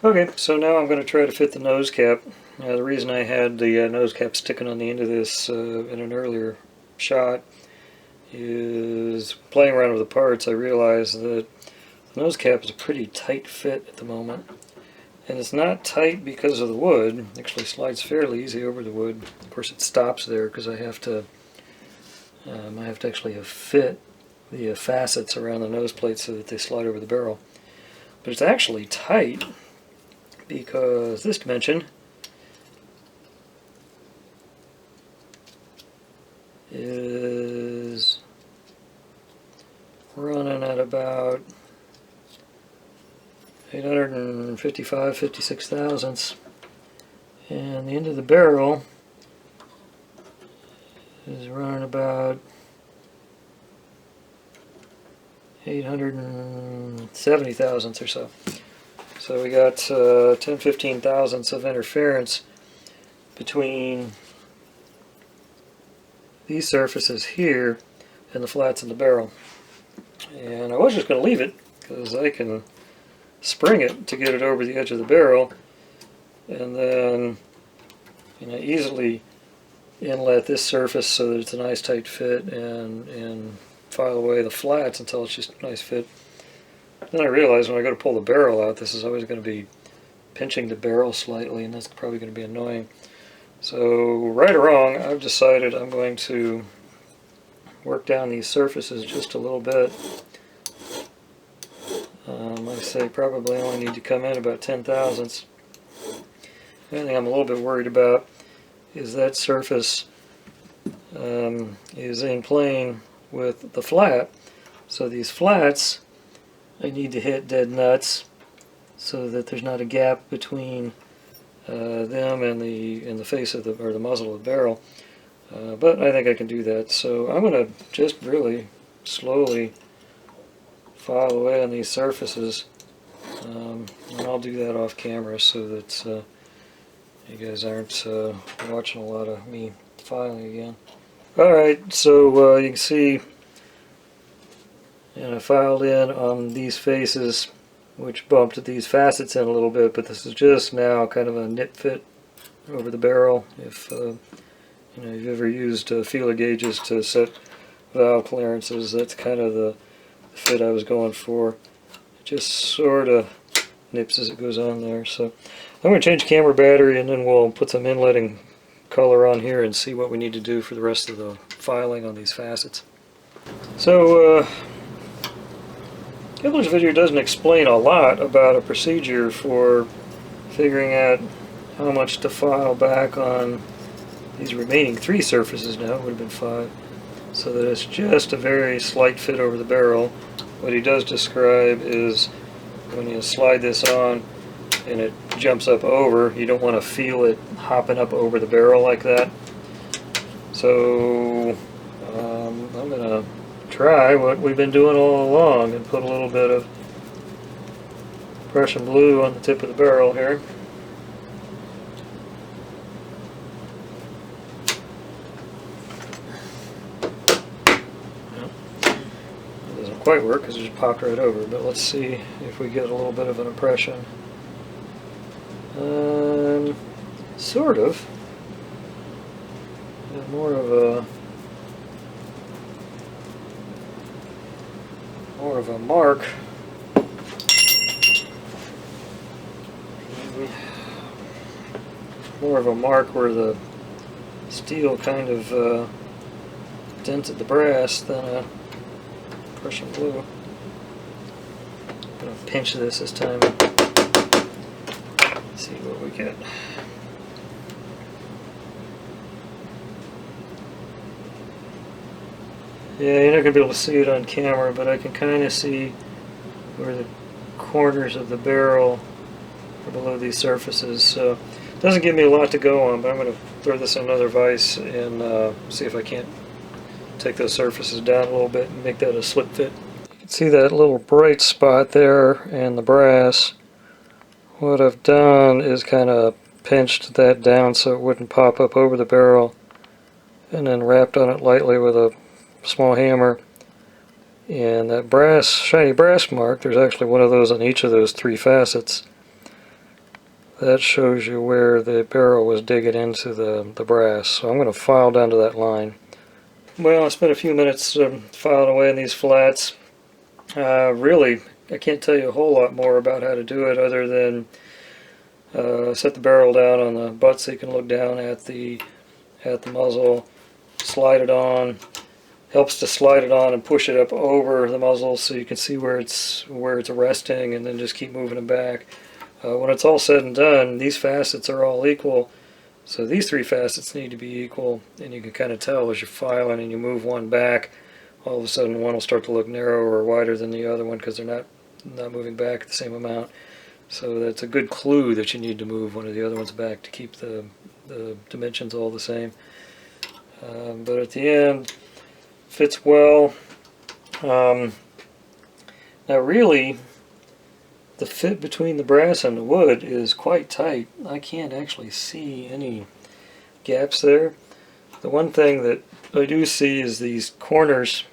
Okay, so now I'm going to try to fit the nose cap. The reason I had the nose cap sticking on the end of this in an earlier shot is playing around with the parts. I realized that the nose cap is a pretty tight fit at the moment. And it's not tight because of the wood. It actually slides fairly easy over the wood. Of course it stops there because I have to actually fit the facets around the nose plate so that they slide over the barrel. But it's actually tight because this dimension is running at about 56 thousandths, and the end of the barrel is running about 870 thousandths or so. So we got 10-15 thousandths of interference between these surfaces here and the flats in the barrel. And I was just going to leave it because I can spring it to get it over the edge of the barrel, and then easily inlet this surface so that it's a nice tight fit, and file away the flats until it's just a nice fit. Then I realized when I go to pull the barrel out, this is always going to be pinching the barrel slightly, and that's probably going to be annoying. So right or wrong, I've decided I'm going to work down these surfaces just a little bit. I say probably only need to come in about 10 thousandths. The only thing I'm a little bit worried about is that surface is in plane with the flat. So these flats, I need to hit dead nuts so that there's not a gap between them and the face of the muzzle of the barrel. But I think I can do that. So I'm going to just really slowly file away on these surfaces, and I'll do that off camera so that you guys aren't watching a lot of me filing again. Alright, so you can see I filed in on these faces, which bumped these facets in a little bit, but this is just now kind of a nip fit over the barrel. If you've ever used feeler gauges to set valve clearances, that's kind of the fit I was going for. It just sort of nips as it goes on there. So I'm going to change camera battery, and then we'll put some inletting color on here and see what we need to do for the rest of the filing on these facets. So Kibler's video doesn't explain a lot about a procedure for figuring out how much to file back on these remaining 3 surfaces. Now it would have been 5, so that it's just a very slight fit over the barrel. What he does describe is when you slide this on and it jumps up over, you don't want to feel it hopping up over the barrel like that. So I'm going to try what we've been doing all along and put a little bit of Prussian blue on the tip of the barrel here. It doesn't quite work because it just popped right over, but let's see if we get a little bit of an impression. Sort of. Yeah, more of a mark. More of a mark where the steel kind of dented the brass than a Prussian blue. I'm going to pinch this time and see what we get. Yeah, you're not going to be able to see it on camera, but I can kind of see where the corners of the barrel are below these surfaces. So it doesn't give me a lot to go on, but I'm going to throw this in another vise and see if I can't take those surfaces down a little bit and make that a slip fit. You can see that little bright spot there in the brass. What I've done is kind of pinched that down so it wouldn't pop up over the barrel, and then wrapped on it lightly with a small hammer. And that brass, shiny brass mark, there's actually one of those on each of those 3 facets. that shows you where the barrel was digging into the brass. So I'm going to file down to that line. Well, I spent a few minutes filing away in these flats. Really, I can't tell you a whole lot more about how to do it other than set the barrel down on the butt so you can look down at the muzzle, slide it on. Helps to slide it on and push it up over the muzzle so you can see where it's resting, and then just keep moving it back. When it's all said and done, these facets are all equal, so these three facets need to be equal, and you can kind of tell as you're filing and you move one back, all of a sudden one will start to look narrower or wider than the other one because they're not moving back the same amount. So that's a good clue that you need to move one of the other ones back to keep the dimensions all the same. But at the end, fits well. Now really, the fit between the brass and the wood is quite tight. I can't actually see any gaps there. The one thing that I do see is these corners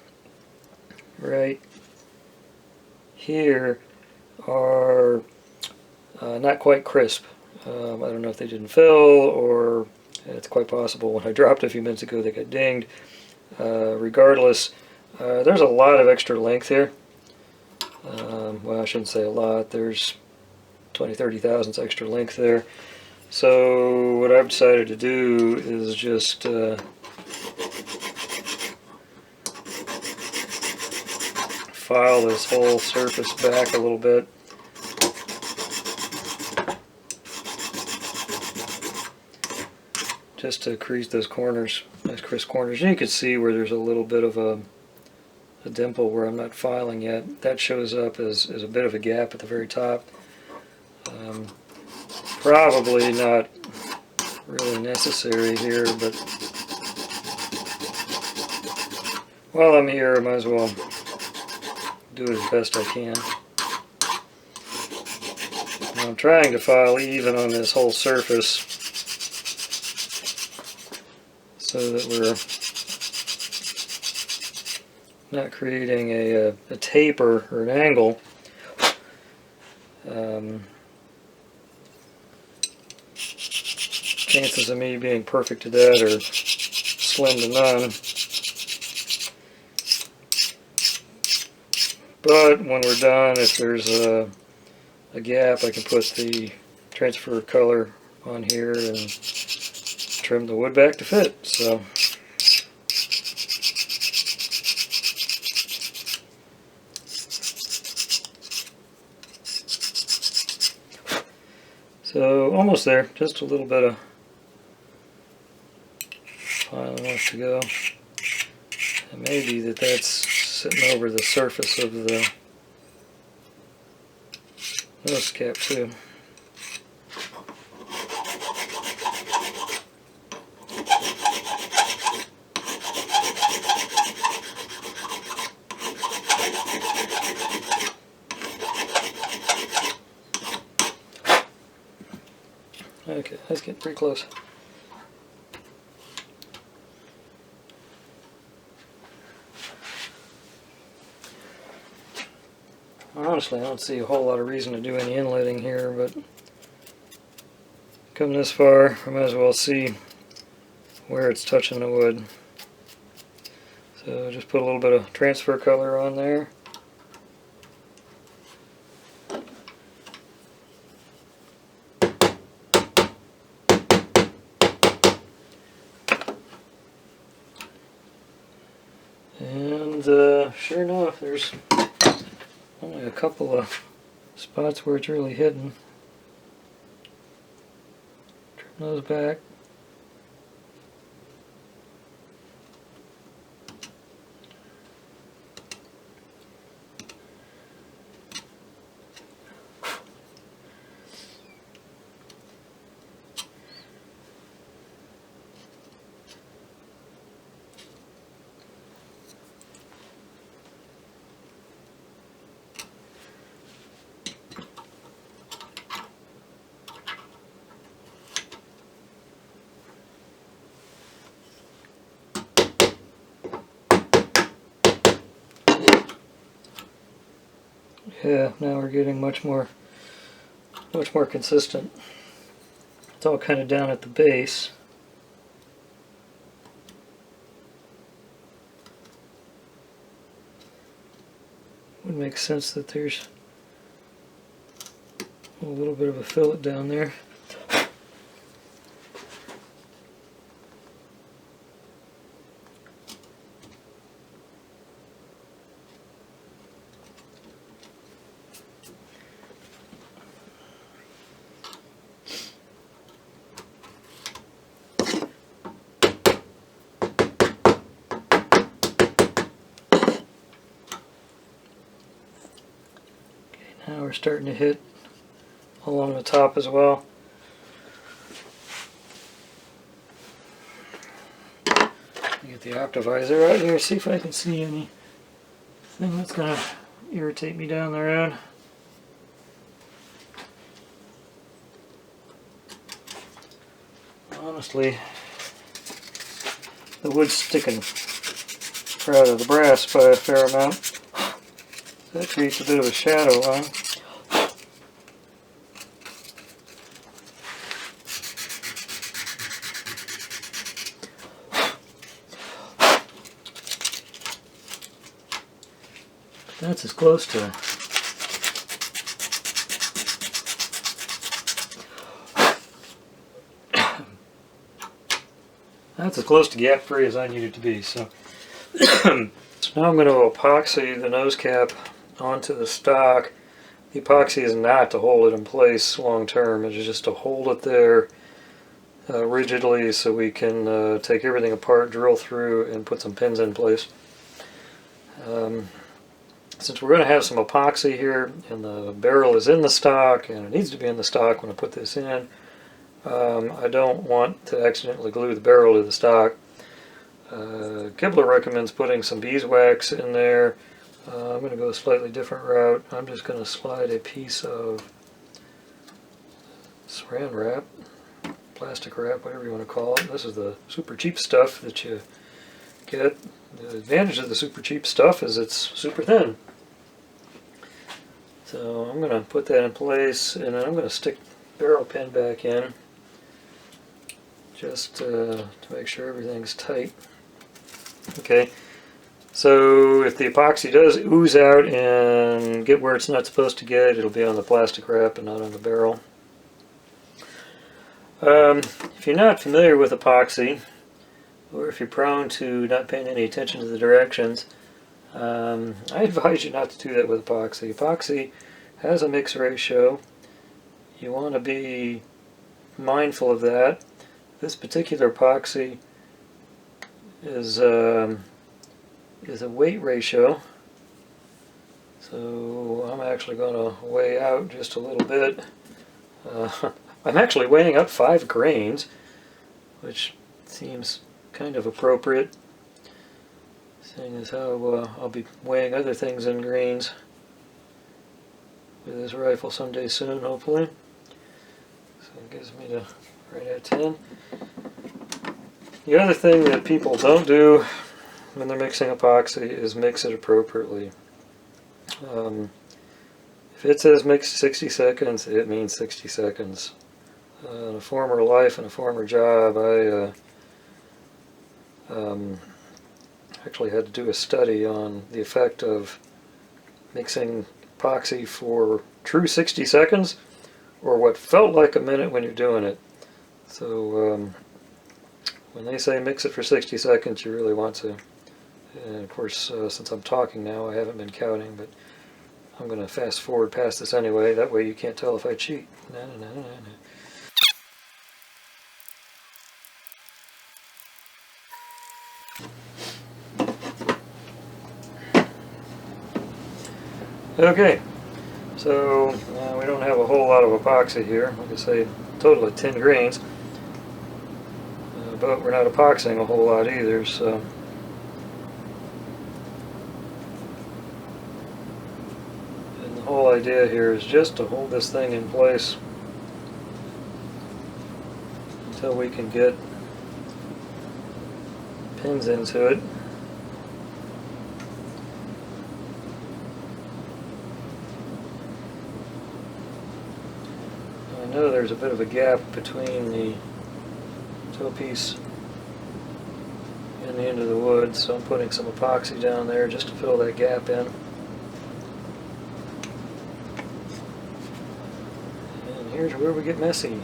right here are not quite crisp. I don't know if they didn't fill, or it's quite possible when I dropped a few minutes ago they got dinged. Regardless, there's a lot of extra length here. Well, I shouldn't say a lot. There's 20-30 thousandths extra length there. So what I've decided to do is just file this whole surface back a little bit. Just to crease those corners, nice crisp corners. And you can see where there's a little bit of a dimple where I'm not filing yet. That shows up as a bit of a gap at the very top. Probably not really necessary here, but while I'm here, I might as well do it as best I can. Now I'm trying to file even on this whole surface so that we're not creating a taper or an angle. Chances of me being perfect at that are slim to none. But when we're done, if there's a gap, I can put the transfer color on here and trim the wood back to fit. So almost there, just a little bit of filing left to go. And maybe that's sitting over the surface of the nose cap too. Okay, that's getting pretty close. Honestly, I don't see a whole lot of reason to do any inletting here, but come this far, I might as well see where it's touching the wood. So just put a little bit of transfer color on there. And sure enough, there's only a couple of spots where it's really hidden. Trim those back. Yeah, now we're getting much more consistent. It's all kind of down at the base. Would make sense that there's a little bit of a fillet down there. Now we're starting to hit along the top as well. Get the optivisor out here, see if I can see anything that's going to irritate me down the road. Honestly, the wood's sticking out of the brass by a fair amount. That creates a bit of a shadow line. That's as close to gap free as I need it to be. So, so now I'm going to epoxy the nose cap onto the stock. The epoxy is not to hold it in place long term. It's just to hold it there rigidly so we can take everything apart, drill through, and put some pins in place. Since we're going to have some epoxy here, and the barrel is in the stock, and it needs to be in the stock when I put this in, I don't want to accidentally glue the barrel to the stock. Kibler recommends putting some beeswax in there. I'm going to go a slightly different route. I'm just going to slide a piece of saran wrap, plastic wrap, whatever you want to call it. This is the super cheap stuff that you get. The advantage of the super cheap stuff is it's super thin. So I'm going to put that in place, and then I'm going to stick the barrel pin back in just to make sure everything's tight. Okay, so if the epoxy does ooze out and get where it's not supposed to get, it'll be on the plastic wrap and not on the barrel. If you're not familiar with epoxy, or if you're prone to not paying any attention to the directions, I advise you not to do that with epoxy. Epoxy has a mix ratio. You want to be mindful of that. This particular epoxy is a weight ratio, so I'm actually going to weigh out just a little bit. I'm actually weighing out 5 grains, which seems kind of appropriate, seeing as how I'll be weighing other things in grains with this rifle someday soon, hopefully. So it gives me the right at 10. The other thing that people don't do when they're mixing epoxy is mix it appropriately. If it says mix 60 seconds, it means 60 seconds. In a former life and a former job, I actually had to do a study on the effect of mixing epoxy for true 60 seconds or what felt like a minute when you're doing it. So when they say mix it for 60 seconds, you really want to. And of course, since I'm talking now, I haven't been counting, but I'm going to fast forward past this anyway. That way you can't tell if I cheat. No. Okay, so we don't have a whole lot of epoxy here. Like I say, a total of 10 grains. But we're not epoxying a whole lot either, so and the whole idea here is just to hold this thing in place until we can get pins into it. know there's a bit of a gap between the toe piece and the end of the wood, so I'm putting some epoxy down there just to fill that gap in. And here's where we get messy.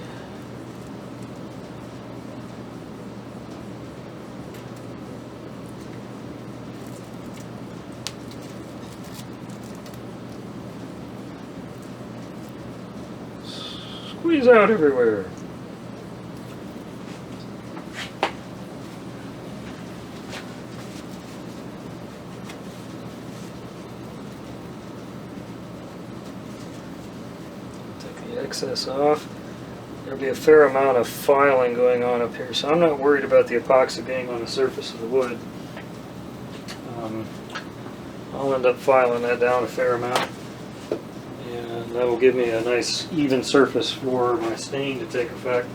Squeeze out everywhere. Take the excess off. There'll be a fair amount of filing going on up here, so I'm not worried about the epoxy being on the surface of the wood. I'll end up filing that down a fair amount. And that will give me a nice even surface for my stain to take effect.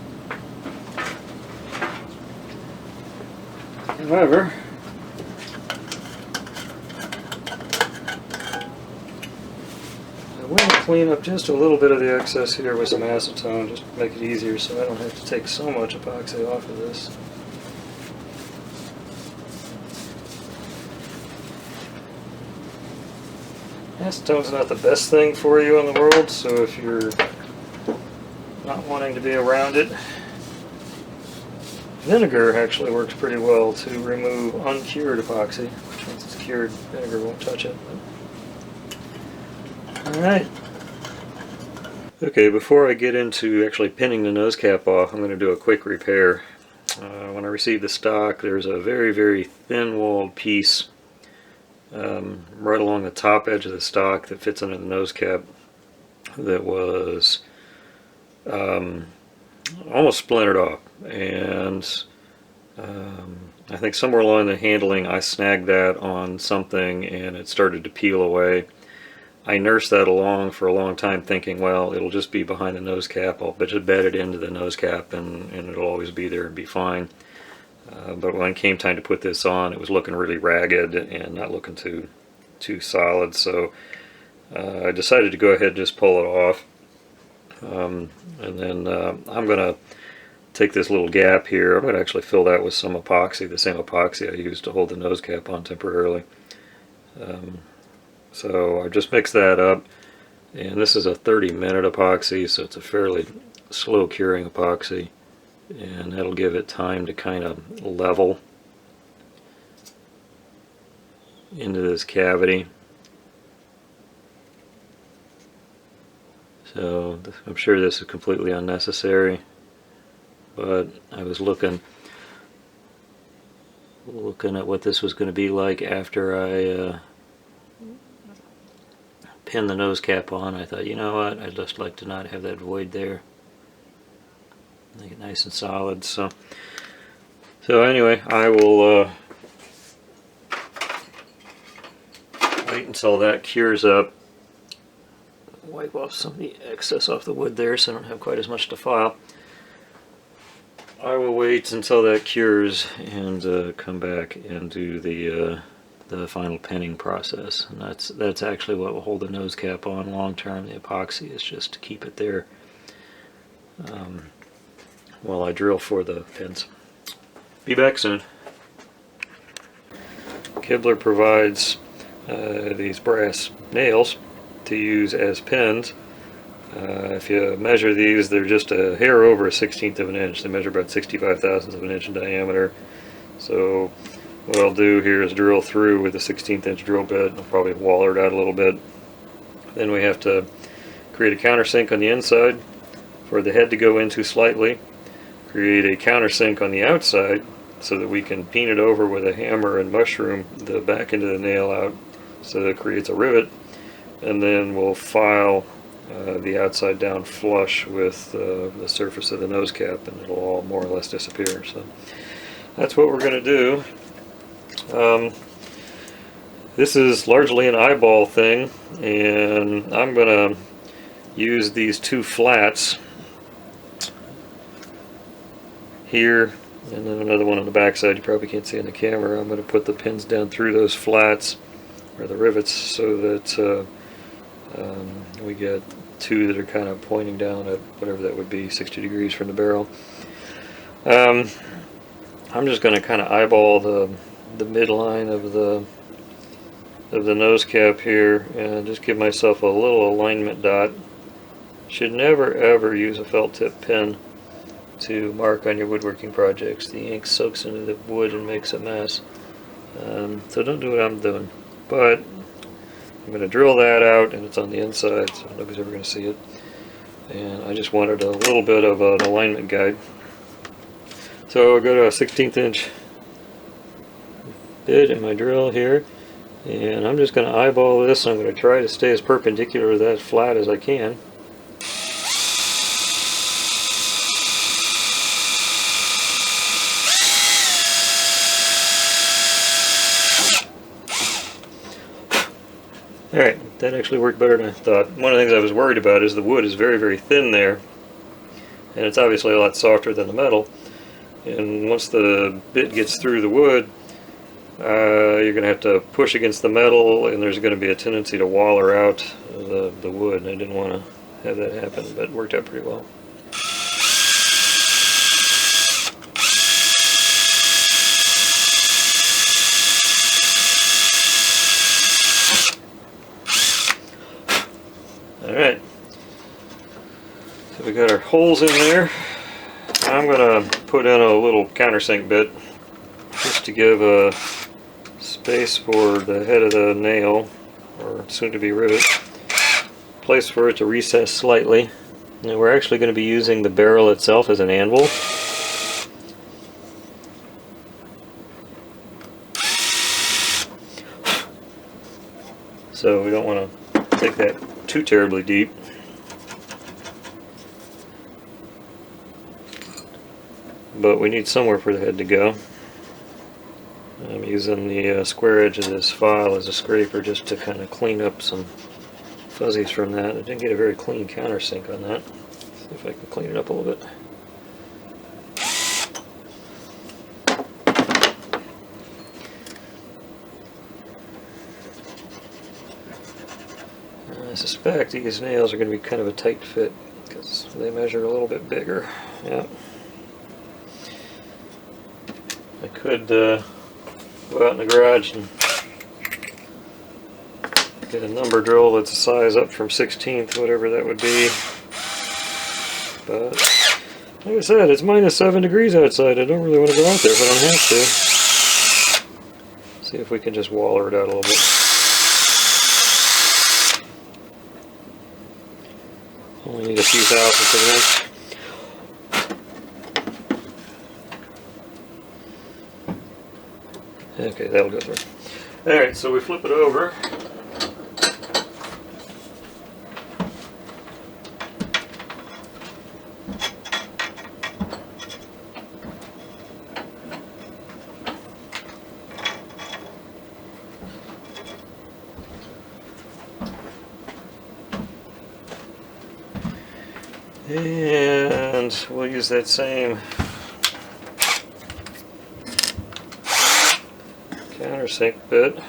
However, I want to clean up just a little bit of the excess here with some acetone, just to make it easier so I don't have to take so much epoxy off of this. Acetone's not the best thing for you in the world, so if you're not wanting to be around it, vinegar actually works pretty well to remove uncured epoxy, which once it's cured, vinegar won't touch it. Alright. Okay, before I get into actually pinning the nose cap off, I'm going to do a quick repair. When I received the stock, there's a very, very thin-walled piece right along the top edge of the stock that fits under the nose cap that was almost splintered off, and I think somewhere along the handling I snagged that on something and it started to peel away. I nursed that along for a long time thinking, well, it'll just be behind the nose cap, I'll just bed it into the nose cap and it'll always be there and be fine. But when it came time to put this on, it was looking really ragged and not looking too solid, so I decided to go ahead and just pull it off. And then I'm going to take this little gap here, I'm going to actually fill that with some epoxy, the same epoxy I used to hold the nose cap on temporarily. So I just mixed that up, and this is a 30-minute epoxy, so it's a fairly slow curing epoxy, and that'll give it time to kind of level into this cavity. So I'm sure this is completely unnecessary, but I was looking at what this was going to be like after I pinned the nose cap on. I thought, you know what, I'd just like to not have that void there. Make it nice and solid. So anyway, I will wait until that cures up. Wipe off some of the excess off the wood there so I don't have quite as much to file. I will wait until that cures and come back and do the final pinning process, and that's actually what will hold the nose cap on long term. The epoxy is just to keep it there while I drill for the pins. Be back soon. Kibler provides these brass nails to use as pins. If you measure these, they're just a hair over a 1/16 of an inch. They measure about 65 thousandths of an inch in diameter. So what I'll do here is drill through with a 1/16 inch drill bit. I'll probably waller it out a little bit. Then we have to create a countersink on the inside for the head to go into slightly. Create a countersink on the outside so that we can peen it over with a hammer and mushroom the back end of the nail out so that it creates a rivet. And then we'll file the outside down flush with the surface of the nose cap, and it'll all more or less disappear. So that's what we're going to do. This is largely an eyeball thing, and I'm going to use these two flats here and then another one on the back side. You probably can't see in the camera. I'm going to put the pins down through those flats or the rivets so that we get two that are kind of pointing down at whatever that would be, 60 degrees from the barrel. I'm just going to kind of eyeball the midline of the nose cap here and just give myself a little alignment dot. Should never ever use a felt tip pen to mark on your woodworking projects. The ink soaks into the wood and makes a mess. So don't do what I'm doing. But I'm going to drill that out, and it's on the inside, so nobody's ever going to see it. And I just wanted a little bit of an alignment guide. So I'll go to a 16th inch bit in my drill here, and I'm just going to eyeball this. I'm going to try to stay as perpendicular to that flat as I can. Alright, that actually worked better than I thought. One of the things I was worried about is the wood is very, very thin there, and it's obviously a lot softer than the metal. And once the bit gets through the wood, you're going to have to push against the metal, and there's going to be a tendency to waller out the wood. And I didn't want to have that happen, but it worked out pretty well. Alright, so we got our holes in there. I'm going to put in a little countersink bit just to give a space for the head of the nail, or soon to be rivet, place for it to recess slightly. And we're actually going to be using the barrel itself as an anvil. So we don't want to take that too terribly deep. But we need somewhere for the head to go. I'm using the square edge of this file as a scraper just to kind of clean up some fuzzies from that. I didn't get a very clean countersink on that. See if I can clean it up a little bit. I suspect these nails are going to be kind of a tight fit because they measure a little bit bigger. Yep. I could go out in the garage and get a number drill that's a size up from 16th, whatever that would be. But like I said, it's -7 degrees outside. I don't really want to go out there if I don't have to. See if we can just waller it out a little bit. Only need a few thousandths of an inch. Okay, that'll go through. Alright, so we flip it over. And we'll use that same countersink bit.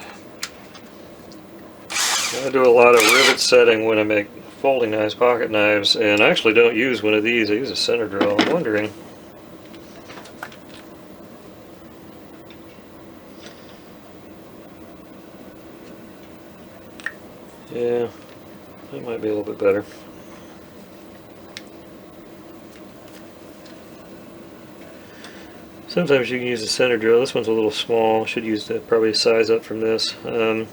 I do a lot of rivet setting when I make folding knives, pocket knives, and I actually don't use one of these. I use a center drill. I'm wondering. Yeah, that might be a little bit better. Sometimes you can use a center drill. This one's a little small. Should use probably a size up from this. But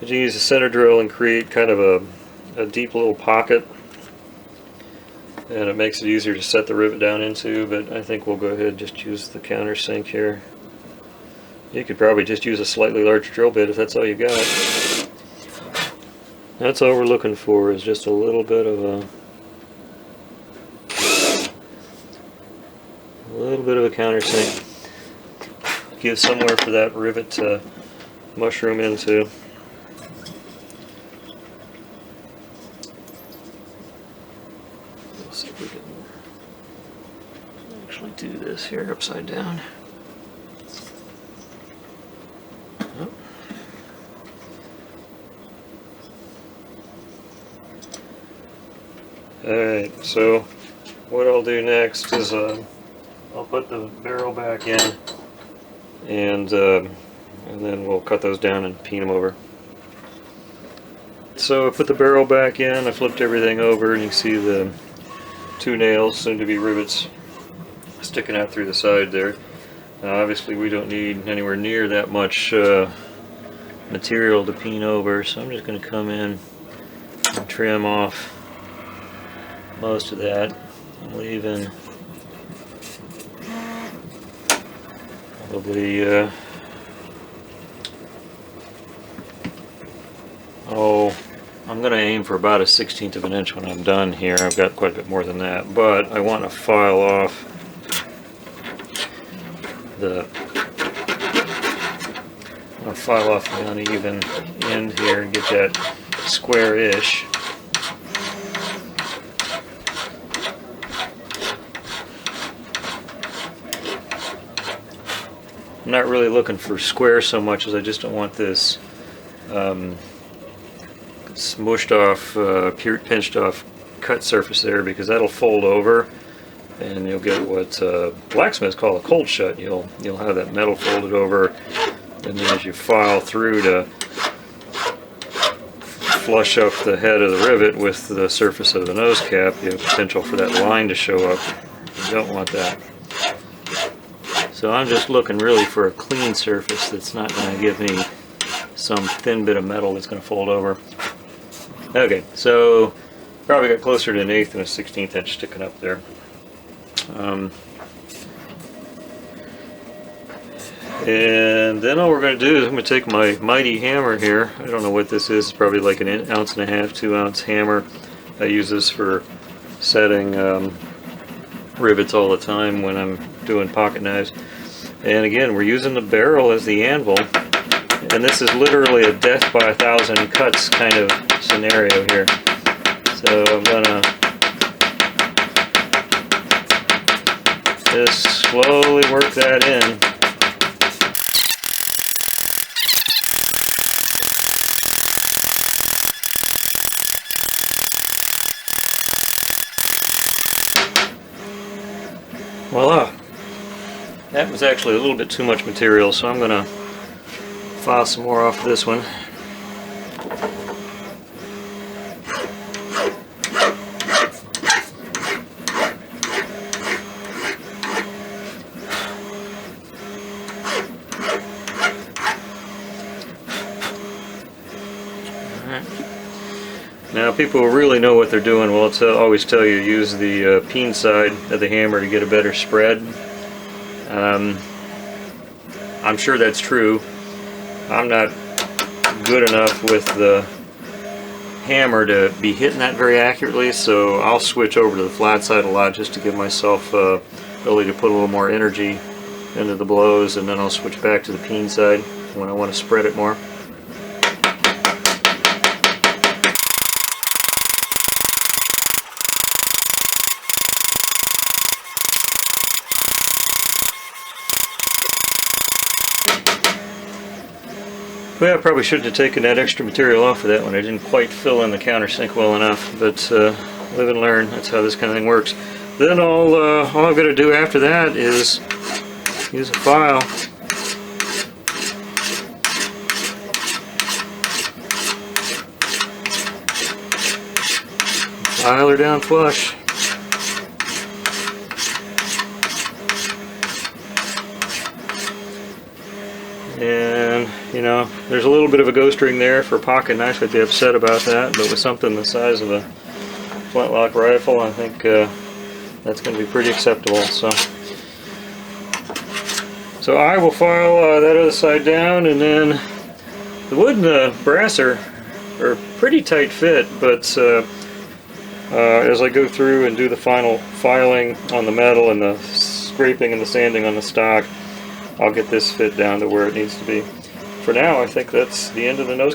you use a center drill and create kind of a deep little pocket, and it makes it easier to set the rivet down into. But I think we'll go ahead and just use the countersink here. You could probably just use a slightly larger drill bit if that's all you got. That's all we're looking for, is just a little bit of a countersink. Give somewhere for that rivet to mushroom into. We'll see if we can actually do this here upside down. Oh. Alright, so what I'll do next is I'll put the barrel back in, and then we'll cut those down and peen them over. So I put the barrel back in, I flipped everything over, and you can see the 2 nails, soon to be rivets, sticking out through the side there. Now obviously we don't need anywhere near that much material to peen over, so I'm just going to come in and trim off most of that, leaving probably I'm going to aim for about a 1/16 of an inch when I'm done here. I've got quite a bit more than that, but I want to file off the uneven end here and get that square-ish. I'm not really looking for square so much as I just don't want this smushed off, pinched off cut surface there, because that'll fold over and you'll get what blacksmiths call a cold shut. You'll have that metal folded over, and then as you file through to flush up the head of the rivet with the surface of the nose cap, you have potential for that line to show up. You don't want that. So I'm just looking really for a clean surface that's not going to give me some thin bit of metal that's going to fold over. Okay, so probably got closer to an 1/8 and a 1/16 inch sticking up there. And then all we're going to do is I'm going to take my mighty hammer here. I don't know what this is. It's probably like an 1.5 ounce, 2-ounce hammer. I use this for setting rivets all the time when I'm doing pocket knives. And again, we're using the barrel as the anvil, and this is literally a death by 1,000 cuts kind of scenario here. So I'm gonna just slowly work that in. Voila! That was actually a little bit too much material, so I'm going to file some more off this one. Now people who really know what they're doing will always tell you use the peen side of the hammer to get a better spread. I'm sure that's true. I'm not good enough with the hammer to be hitting that very accurately, so I'll switch over to the flat side a lot just to give myself ability to put a little more energy into the blows, and then I'll switch back to the peen side when I want to spread it more. Well, I probably shouldn't have taken that extra material off of that one. I didn't quite fill in the countersink well enough, but live and learn. That's how this kind of thing works. Then all I've got to do after that is use a file. File her down flush. And, you know, there's a little bit of a ghost ring there for a pocket knife. I'd be upset about that, but with something the size of a Flintlock rifle, I think that's going to be pretty acceptable. So I will file that other side down, and then the wood and the brass are pretty tight fit, but as I go through and do the final filing on the metal and the scraping and the sanding on the stock, I'll get this fit down to where it needs to be. For now, I think that's the end of the nose